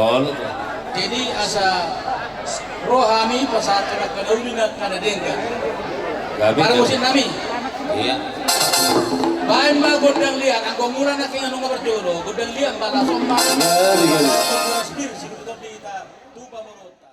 Betul. Jadi asa rohami pasat kana ulina kana dengka. Gabi. Para musim nami. Iya. Baik mah godang liat, angko murah na kaya nung berjodoh, godang liat bala sompa. Kuras bir sih betul di tuba morota.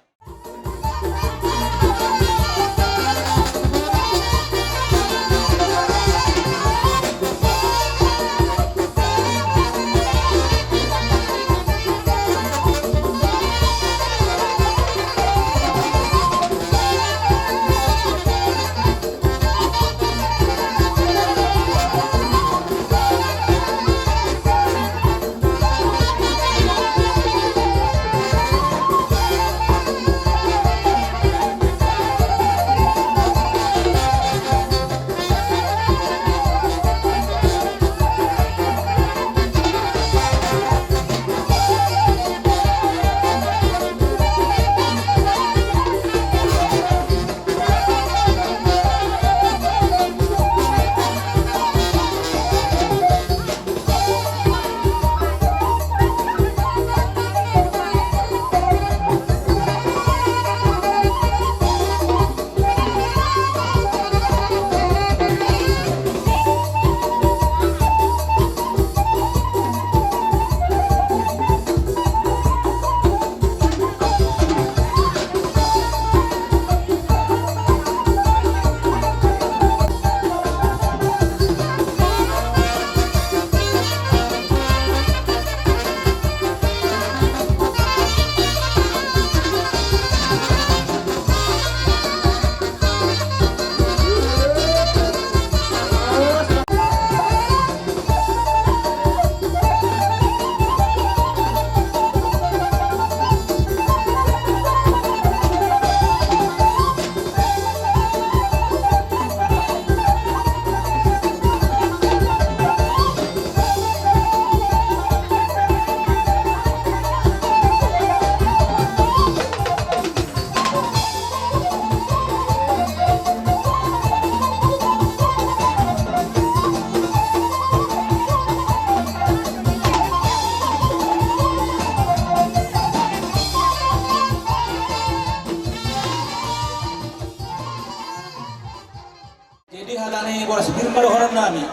Jadi halane koras firma dohoran nami.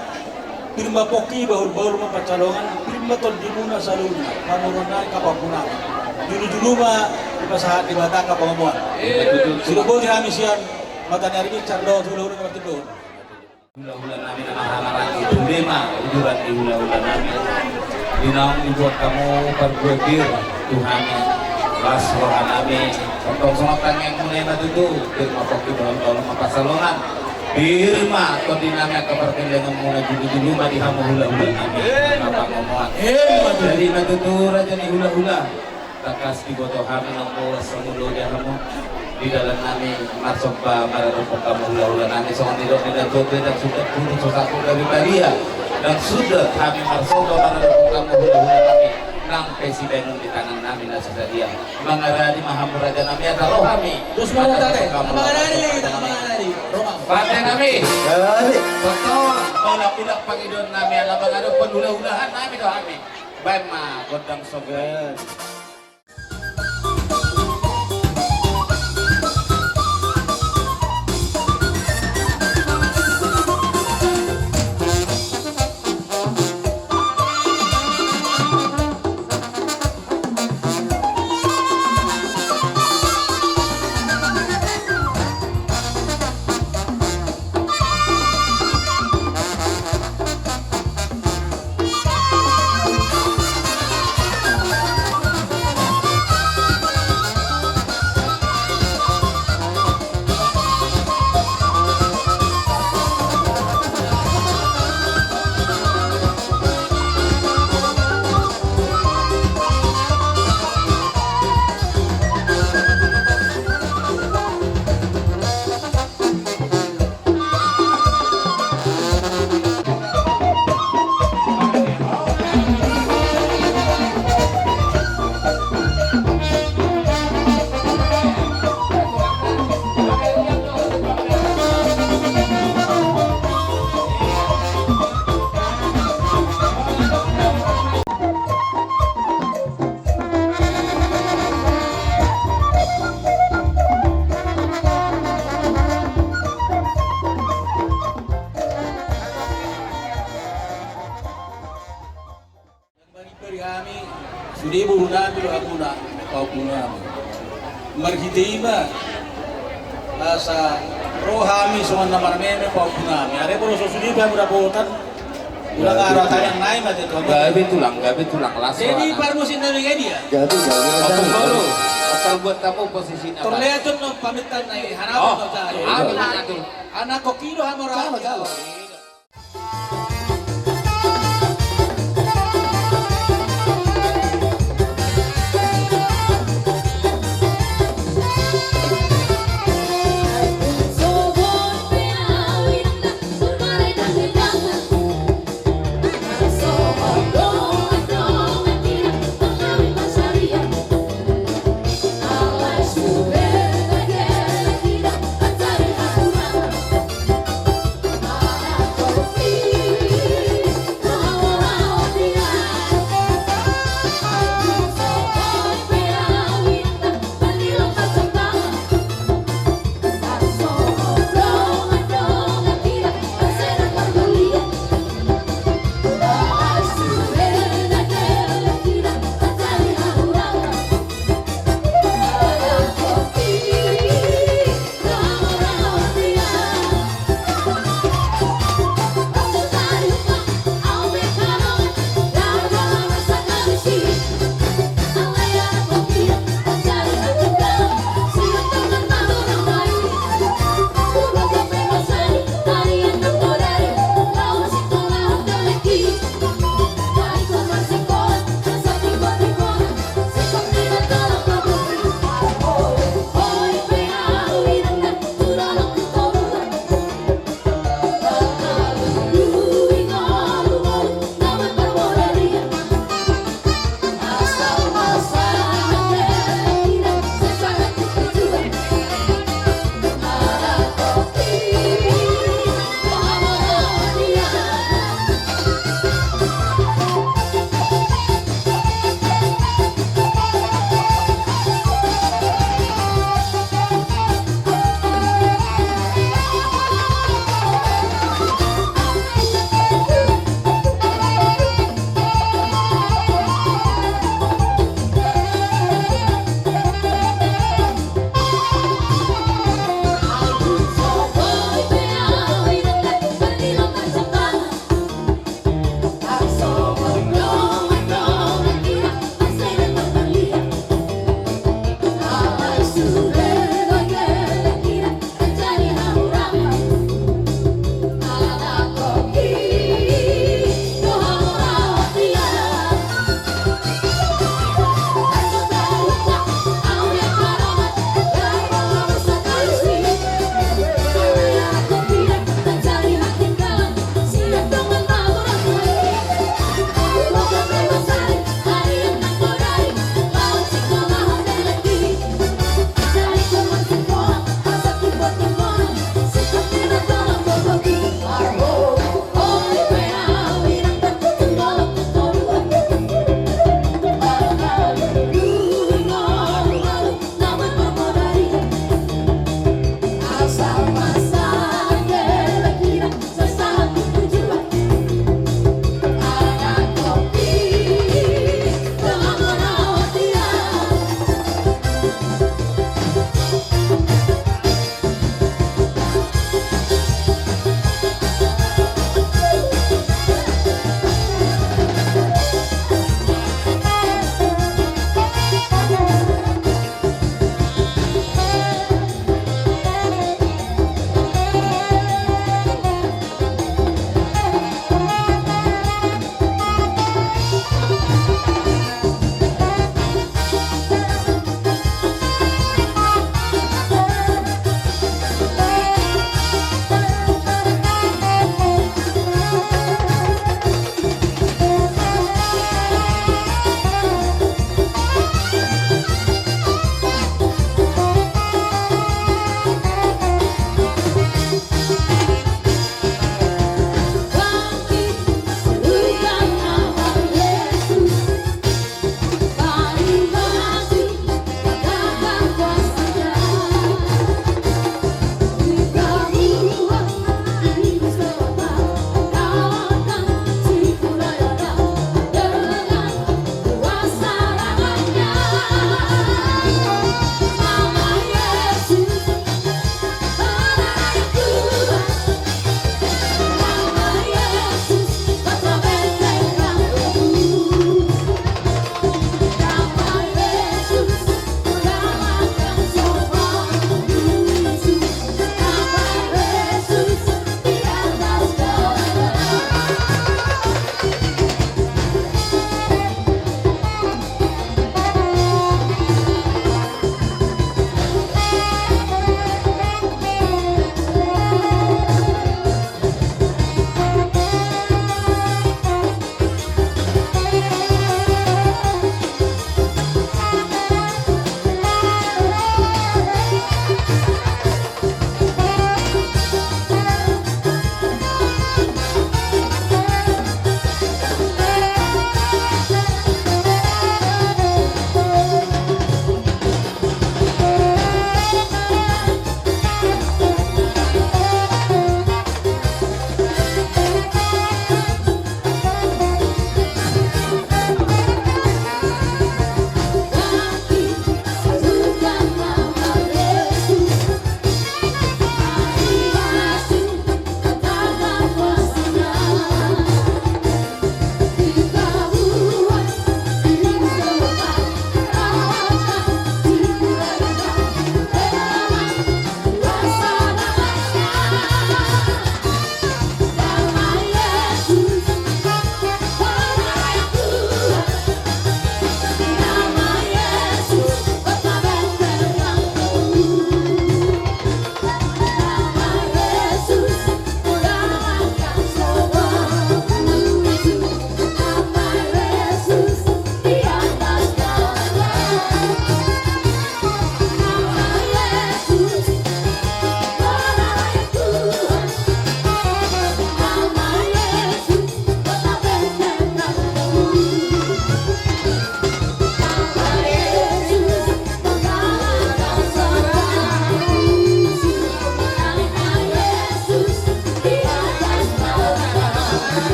Firma poki bahul mapacalongan, firma tol dimuna saluna, manurunay kapaguna. Dulu mah di pasahat di batang kapangamuan. Silubon kami sian mata nyari bicar do dulu udah ngerti do. Hula-hula namin ang hangaran itu lima ujuran di hula-hula namin. Dinaong ibuat kamu perbuatir Tuhan Bas rohan namin. Untuk sumatan yang mulai matutu Firma poki bahul mapasalongan. Firma atau dinamika kepercayaan muna dulu mah di hamu hula-hula namin. Kapangamuan. Jadi natutur aja nih hula-hula. Takas di botohan ng semulo dia kamu di dalam nami masuk pa mararupok kamu hula-hula nami soal nilok dan sudah putus sesuatu dari Maria dan sudah kami masuk pa mararupok kamu hula-hula nami nang presiden di tangan nami nasa dia mengarani mahamuraja nami atau kami Terus mau tadi, mengarani kita mengarani. Pate nami betul tolak pangidon nami ala mengadu penhula-hulahan nami doh kami baik mah godang sogan. luna bilo aguna paupuna margitiba asa rohami soman namarmeme paupuna mi are boro sosudi ba murapotan ulang aratan yang naik mati to gabe tulang lasso. jadi parmusin na dia Jadi Apa baru? Asal buat kamu posisi apa? torlea ton no pamitan na hanap Oh, no tayo anak tuh. anak ko kilo hamora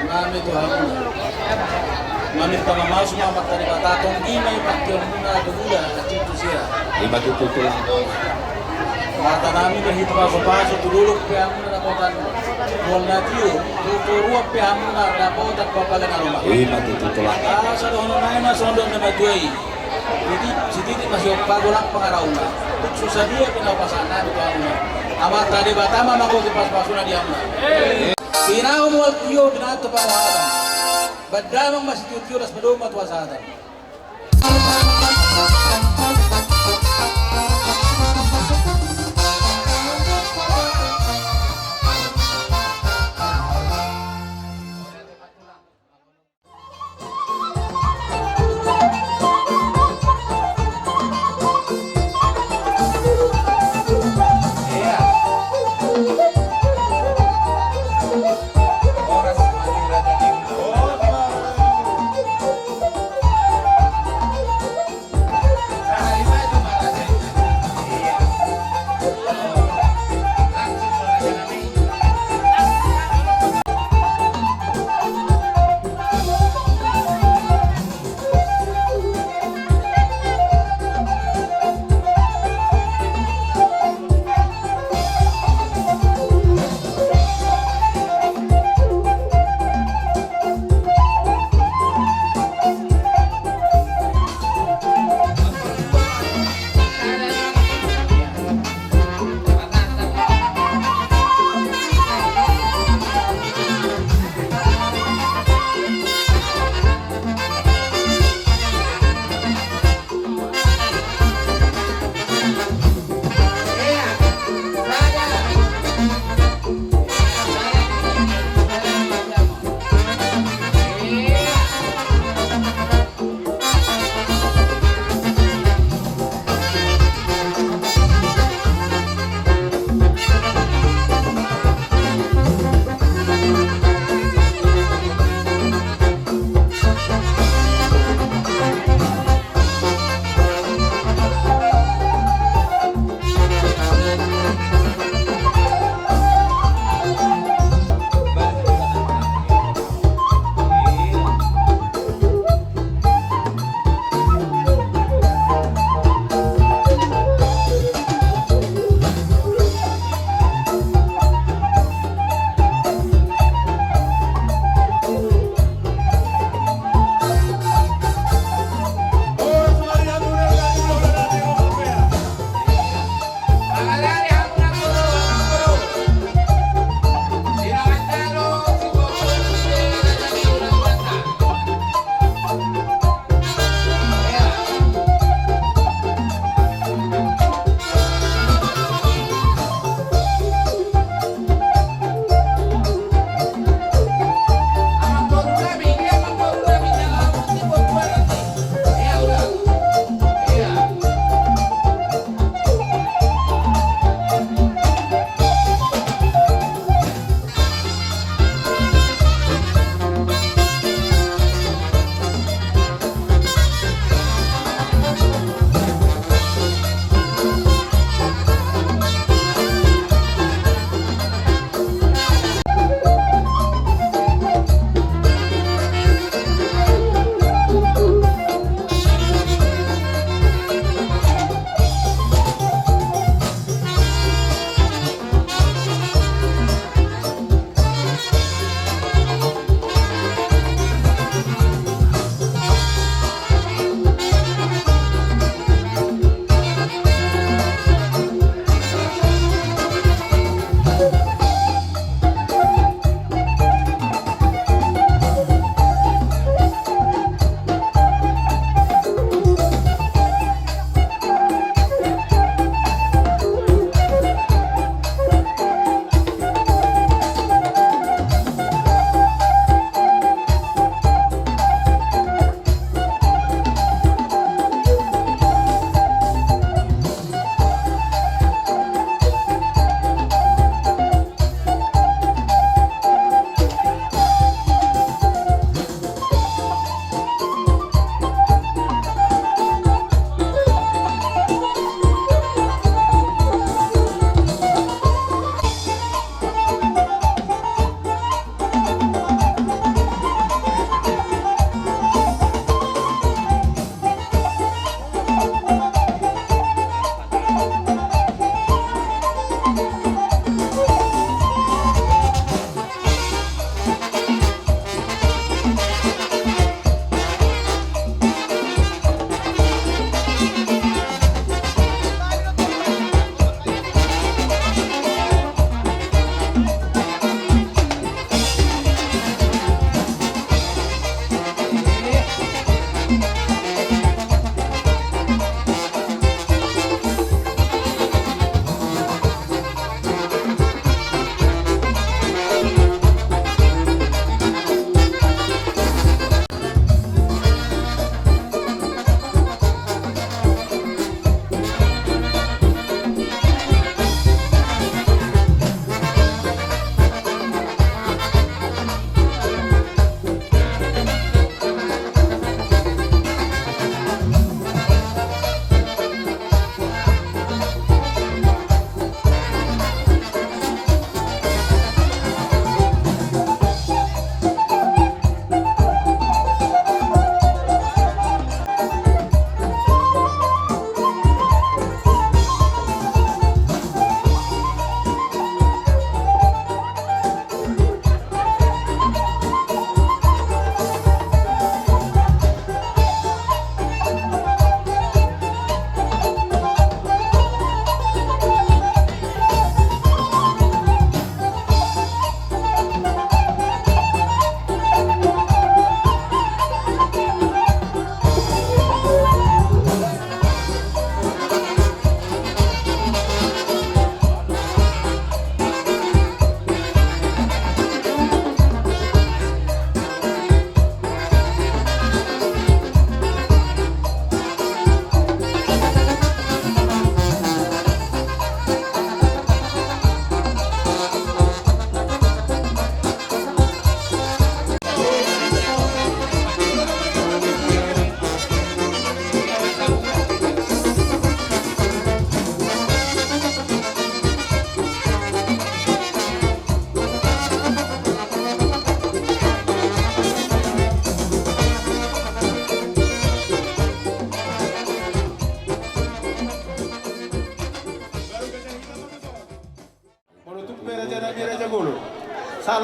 nami Tuhan nami pamamaw sumamat tadi batatong imay pakyon muna dugula cucu siya Lima tutulang kata nami bahito paso tululok pihamu na nakotan buwan na tiyo tuturuak pihamu na nakotan papalan na rumah Lima tutulang sa doon na sondong na magway jadi si titik masih bago lang pangaraw na susah dia pinapasaan namin Tuhan amat tadi batama mako kipas-paso na diam na Pinaw mo at iyo, binato pa mga adam. Badamang masitiyot-yot as madumat wasatan.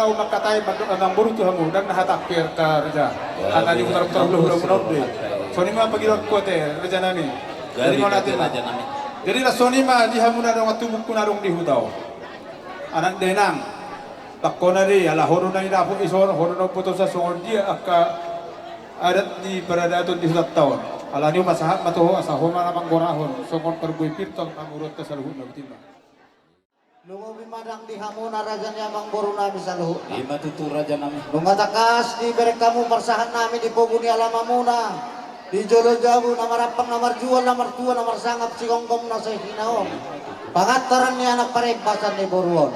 na umakatay ng buruto hamu dan nahatakir ka raja. Kata di putar-putar ulah munode. Sonima pagilot ko te raja nami. Jadi mo natin raja namin. Jadi na sonima di hamu na dong atubuk ko na dong di hutaw. Anak denang. Takko na ri ala horo na ina po ison horo na puto sa sungod dia aka adat di paradaton di hutat taon. Ala niyo masahat matuho asa homa na panggorahon sungod perbuy pirtong pangurot ka sa luhod na bitima. Lumobi madang di hamuna raja nyamang boru nami sa luhod. Di matutu raja namin. Lumatakas di berek kamu persahan nami di poguni alamamuna. Di jolo jabu namarapang namarjual namartua namarsangap si kongkom na sa hinaon. Pangataran ni anak parebasan ni boruon.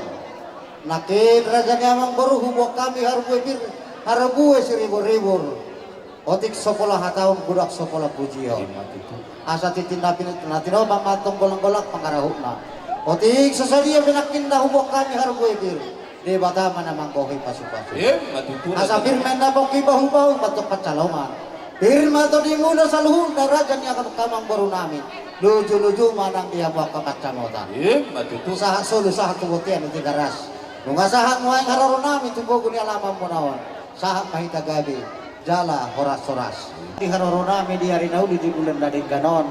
Nakin raja nyamang boru hubok kami harabue seribu-ribur. Otik sokola hataon budak sokola pujiho. Asa titindapin natino bang matong golong-golak pangarahuna. Otik sesadia benakin dah hubok kami hargue bir. Di bata mana mangkohi pasu-pasu. Matutu Asa firman na boki bahu-bahu batok pacaloman. Firma to di muna sa luhun na raja niya kamang baru namin. Luju-luju manang dia buat kacamotan. Matutu. Usaha solo saha tubutian di garas. Nunga saha nguay hararo namin tubogo ni alamang munawan. Saha mahita gabi. Jala horas-horas. Di hararo namin di hari nauli di bulan na din ganon.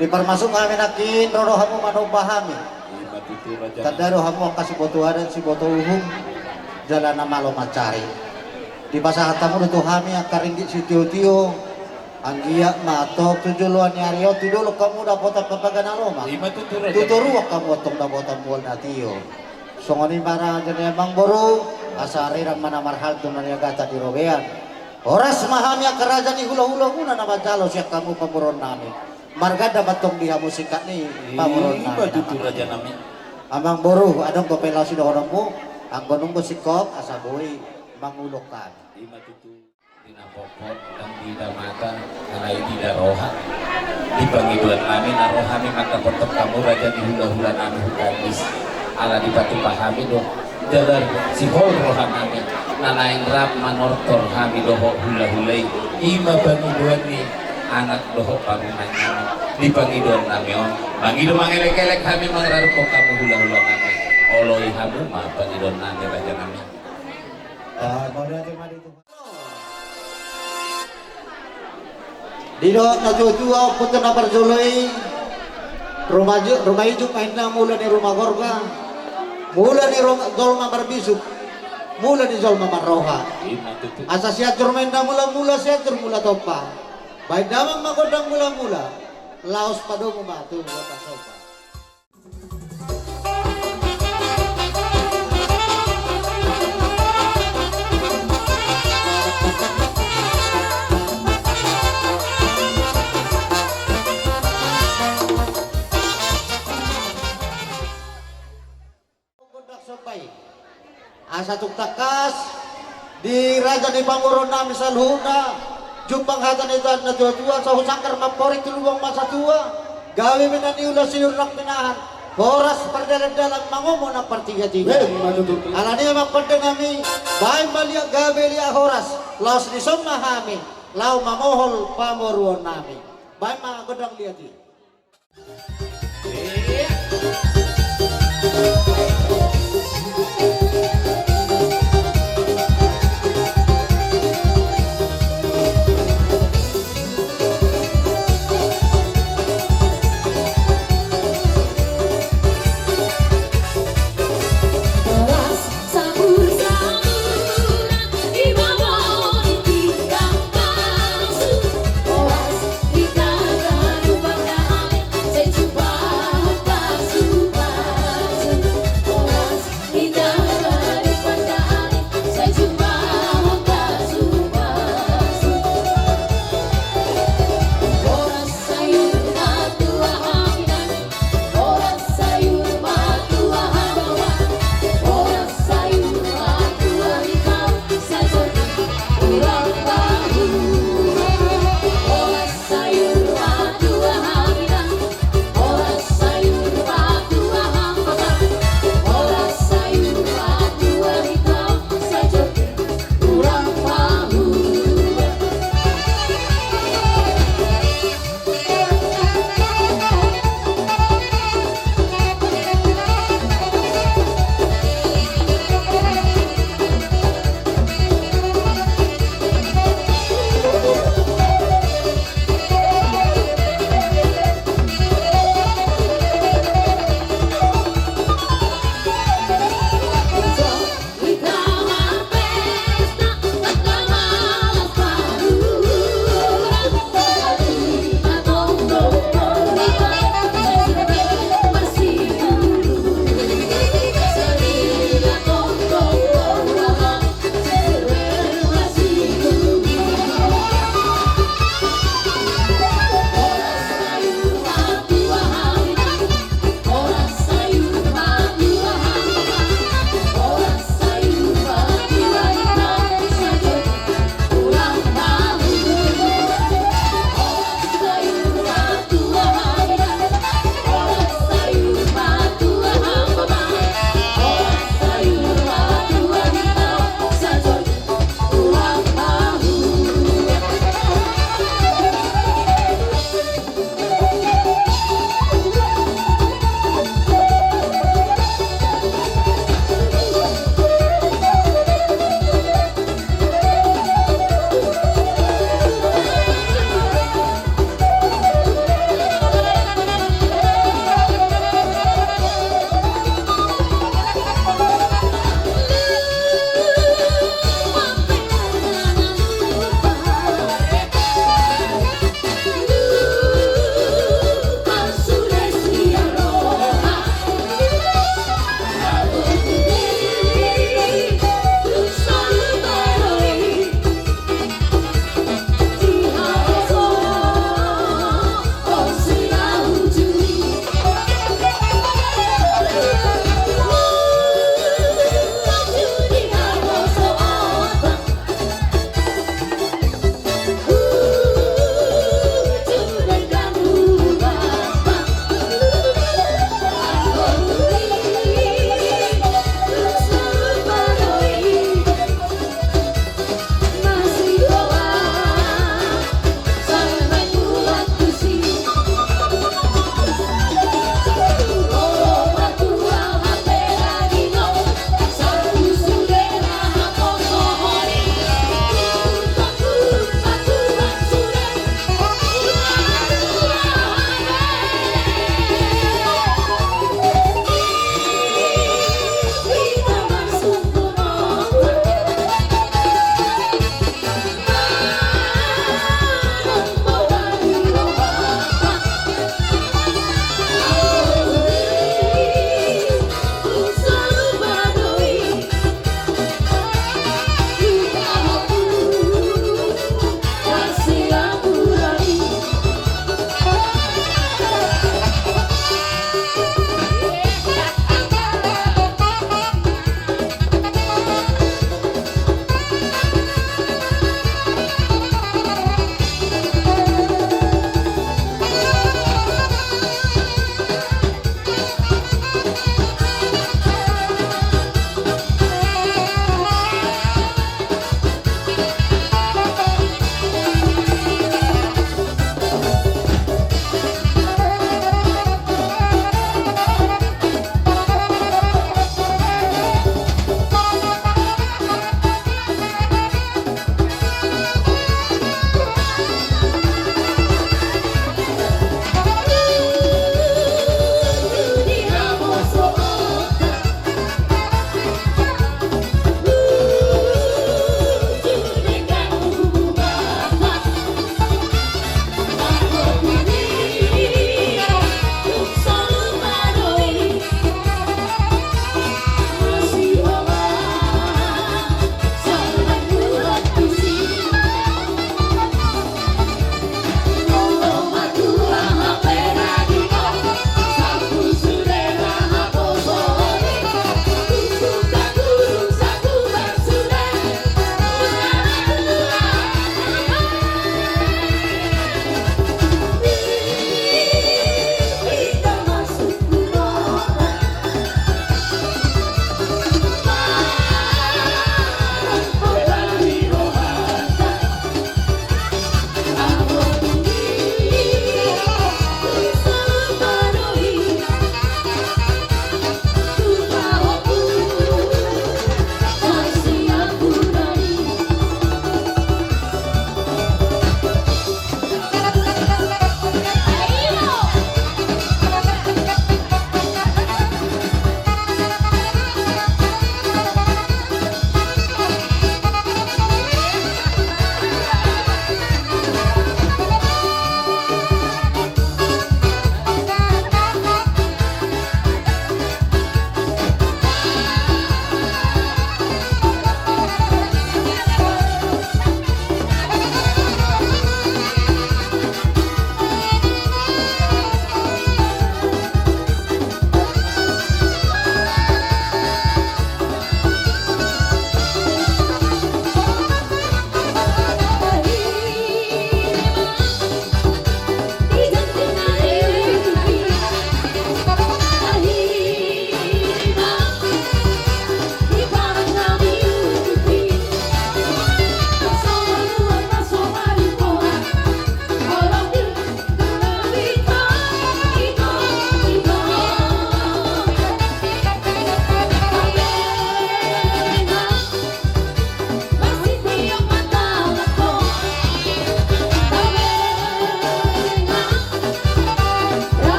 Di parmasuk kami nakin rodo hamu manubahami. Matutu raja. Tadaro hamu kasih botuadan si boto uhum jalan nama lo macari. Di pasar tamu itu kami akaringgit si tio-tio anggia matok tujuluan nyario tidolo kamu dapat papagan aroma. Matutu raja. Tuturu kamu otong dapat buol na tio. Songoni para jene bang boru asari ram mana marhal tu nanya gata di robean. Horas mahami kerajaan hula-hula guna nama jalo siak kamu pamuron nami. Marga dapat tong dia musikat ni pamuron nami. Matutu raja namin. Amang boru adong ko pelaw si dohonongmu ang gonong mo sikop asaboy mangulokan. Di matutu dinapopot dan didamata alai didaroha. Di pangiduan namin arohami maka potong kamu raja di hula-hula namin hukadis. Ala di patu pahami do jalan si hol rohan namin. Nanaing rap manortor kami doho hula-hulay. Ima pangiduan ni anak doho parunan namin. Di pangiduan namin pangiduan mangelek-elek kami mangrarupok kamu hula-hula namin. Oloi hamu ma pangiduan namin raja namin. Dino na jujua punta na barjoloi rumah ijuk main na mula ni rumah gorga mula ni zolma barbisuk mula ni zolma marroha asa siatur main na mula siatur mula topa baik damang magodang mula laos padu mematu kota sopa. Asa tuktakas di raja di panguron namin sa luhuna jumpang hatan ito na tua sa husangkar maporik tuluwang masa tua gawi minaniula sinurnak pinahan horas perdalan-dalan mangomo na partiga-tiga ala niya magpanda nami bahay malia gawi liya horas laos ni somahami lau mamohol pamuruan nami bahay mga godang liya di.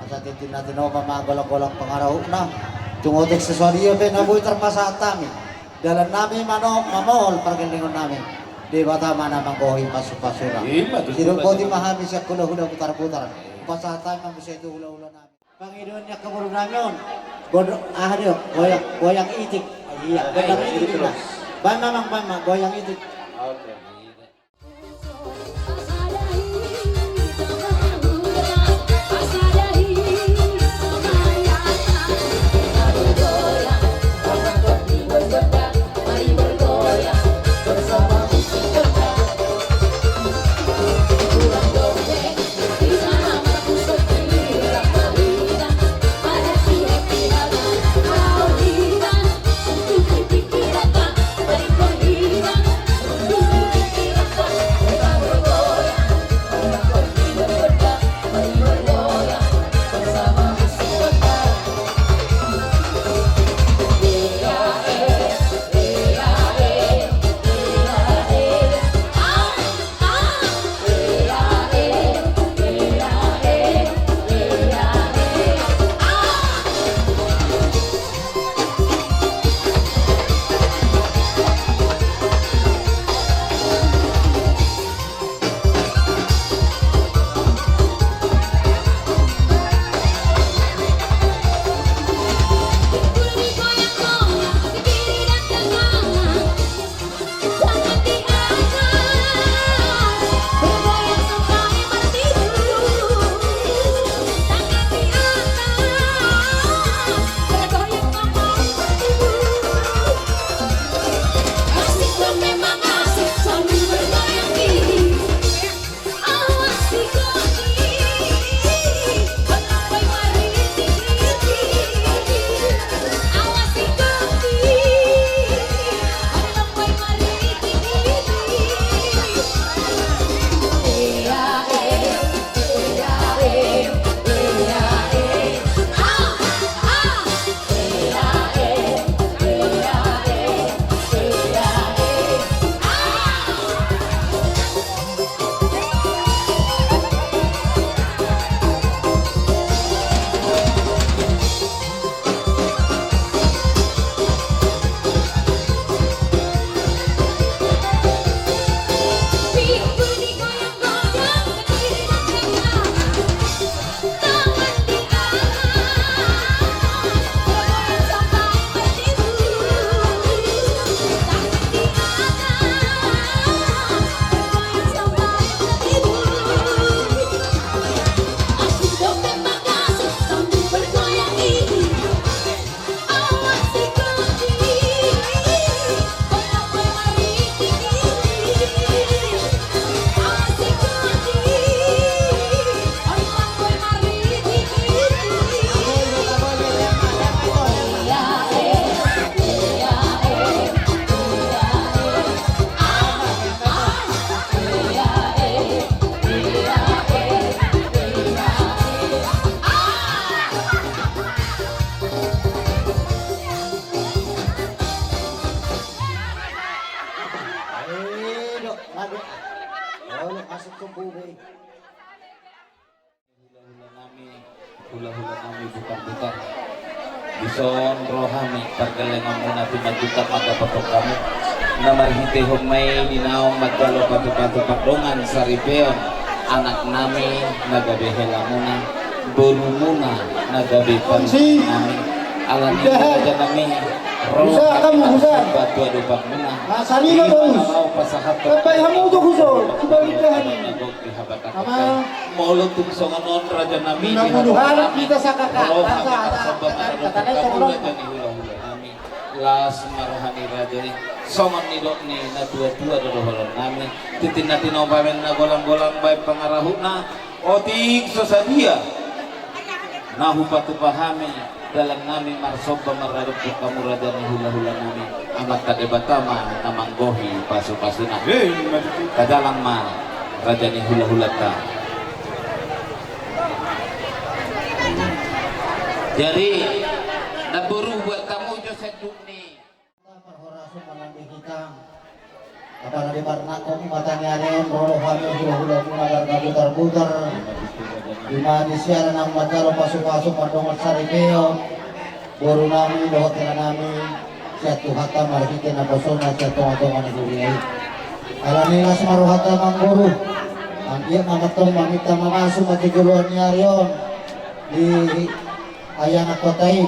Asa titin-natin ako mamagolong-golong pangarahok na. Tungotik sa swadiyo pe nabuhi terpasa kami. Dalam namin manok mamol pergelingon namin. Di bata mana mangkohi pasu-pasura. Sino ko di mahami siya hula-hula putar-putar. Pasatan mang bisa itu hula-hula namin. Panginoon niya kabulong namin. Goyang itik. Iya, goyang itik. Bama, goyang itik. Hula-hula nami bukan-bukan Bison rohami Paggalangan mo natin magbuka mata patok kamu Namarhite humay dinaong magdalo patu-patu pagdongan sa ripeon Anak nami nagabehela muna Bulu muna nagabepan nami Alam niyo aja nami Husa kamu husa. Batu adupak muna Masani na bos. Kapay hamu to huso. Subalik ka hani. Ama Molo tukso nganon raja nami Namuduhan kita sa kakak. Katanay tolong nami las marohani raja songon nilok ni na tua-tua dodoholon nami titin natin ang pamen na golang-golang bay pangarahuna otik sosadia nahu patupahami dalam nami marsoba mararap ko kamurada ni hula-hula nami amat kadebatama namanggohi pasu-pasuna kadalang ma raja ni hula-hula ta. Jadi naburu buat kamu Joseph Dukni. Perhorasu menambi kita. Apa nabi barna komi matanya ada roh hami hula-hula pun agar kabutar-butar. di mana siaran ang matalo pasok-pasok madongat sa Ribeo, boro namin, hotel namin, siya tuhata marikitin na posona siya tunga-tunga ni Guriay. Alam nila sa maruhata mang guru, ang iya mamatong mamita mamaso matiguloan niya riyon, di ayang at patay,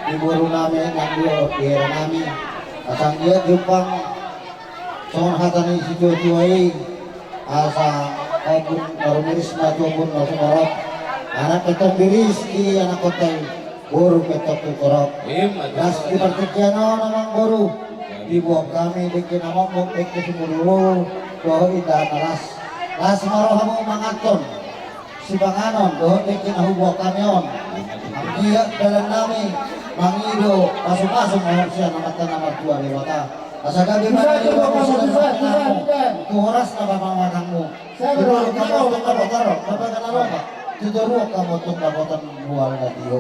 di boro namin, ang iyo, pera namin. At ang iya, yung songon hata ni si Jojoy, asa kaibun marumiris na tubun na sumarap. Anak itong bilis, di anak patay, boro ketok tukurap. Das di partikyano namang guru, dibuang kami di kinamamok di kisimuluro doho ida nalas las maroha mo mangaton si Banganon doho di kinahubuang kami on ang iya dalam nami mangido pasok-pasok mo siya namatan na magtua liwata asa gabi man di ba mo tu oras na pamamatang mo pero kamu itong kabotaro kapag kanaroma tudoro kamu itong kabotan buwal na tiyo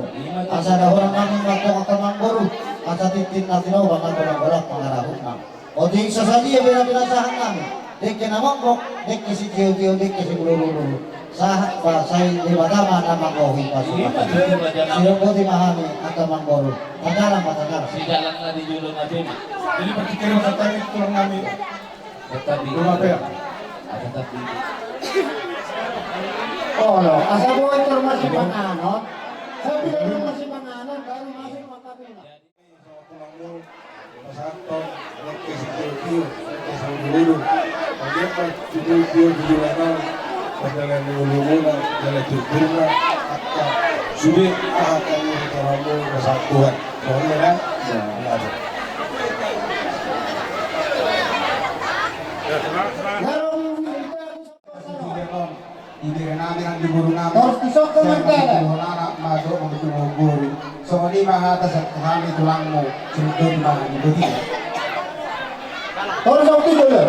asa dahon namin magtong kamang guru asa titin natin o bang balak pangarahot na o di sa saliya binabinasahan namin di kinamambok di kisi tiyo-tiyo di kisi ulululu sahat pa say di badama na makohi pa sila po di mahami at kamang guru matalang matagal Si jalan nga di julong natin. Jadi particular sa tayo tulong namin. Tetapi Lumapaya. tetapi oh no asa buhay informasi panganon sabi na informasi panganon baru masuk makapina Masakton, kasi tiyo-tiyo, kasi ululu. Ang iya pa, tiyo-tiyo, dijulangan, padala ni ululu, dala tiyo-tiyo, at subi, akan yung karamu nasaktuhan. So, ano na? Wala. Hindi rin namin ang liburo namin. Terus isok ka man kaya? Wala na, maso, ang tumuguri. So, di mahatas at kami tulang mo, sunod mga liburi. terus aku tidur ya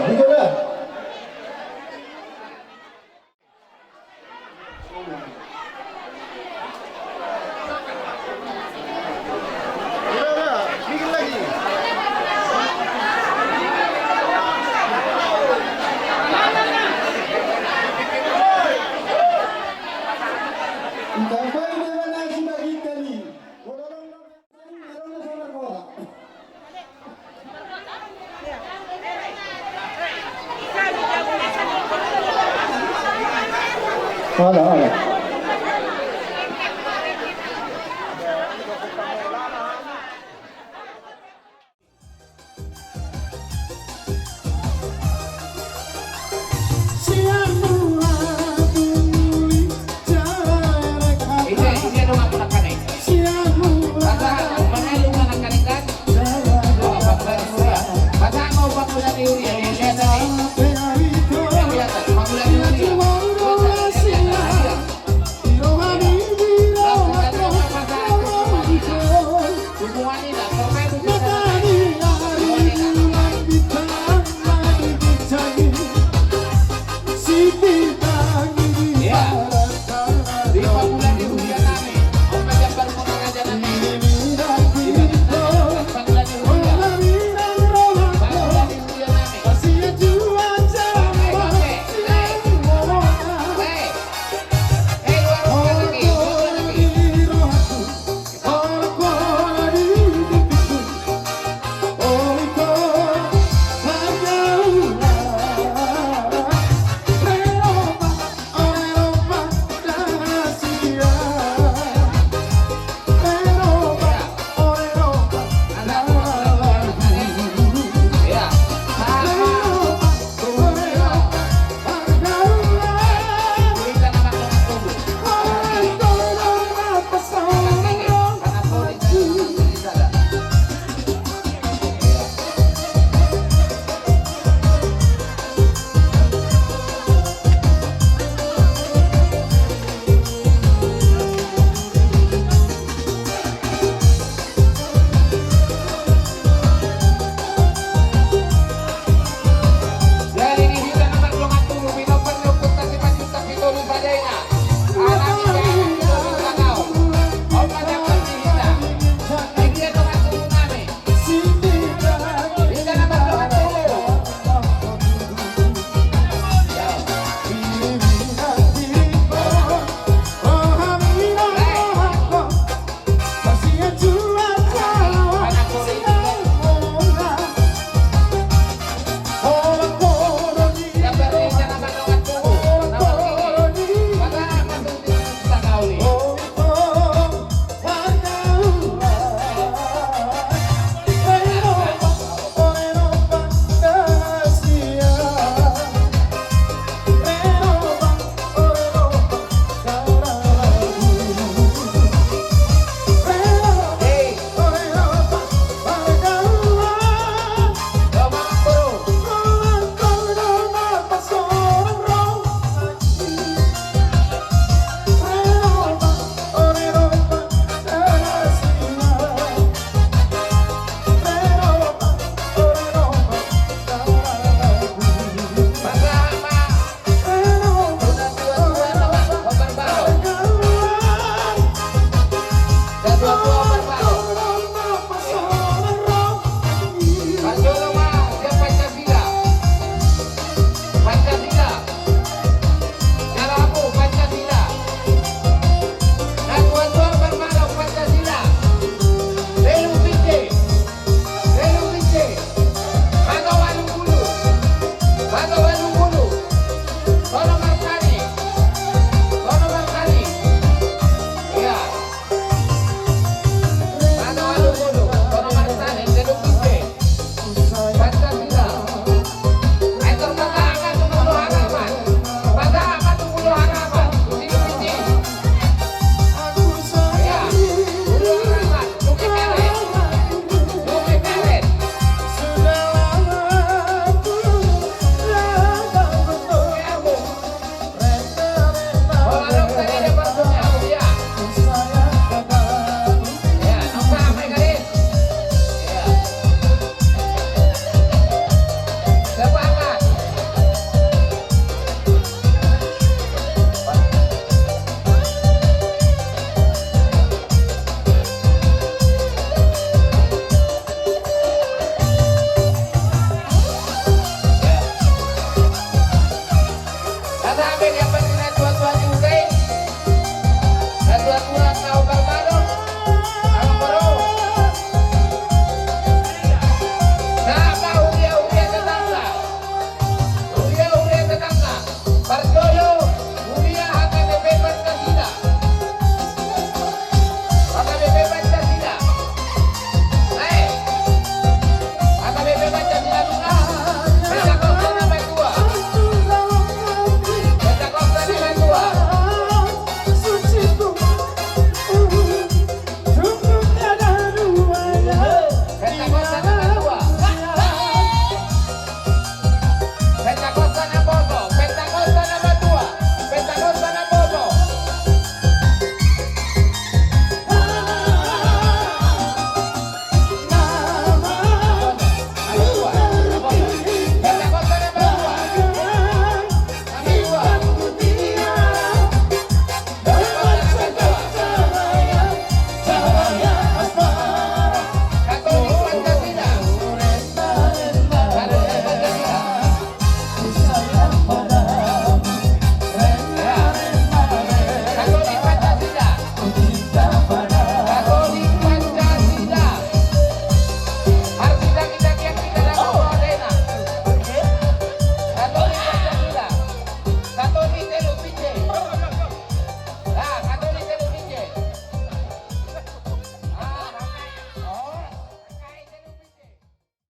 Hola. Ini ano nga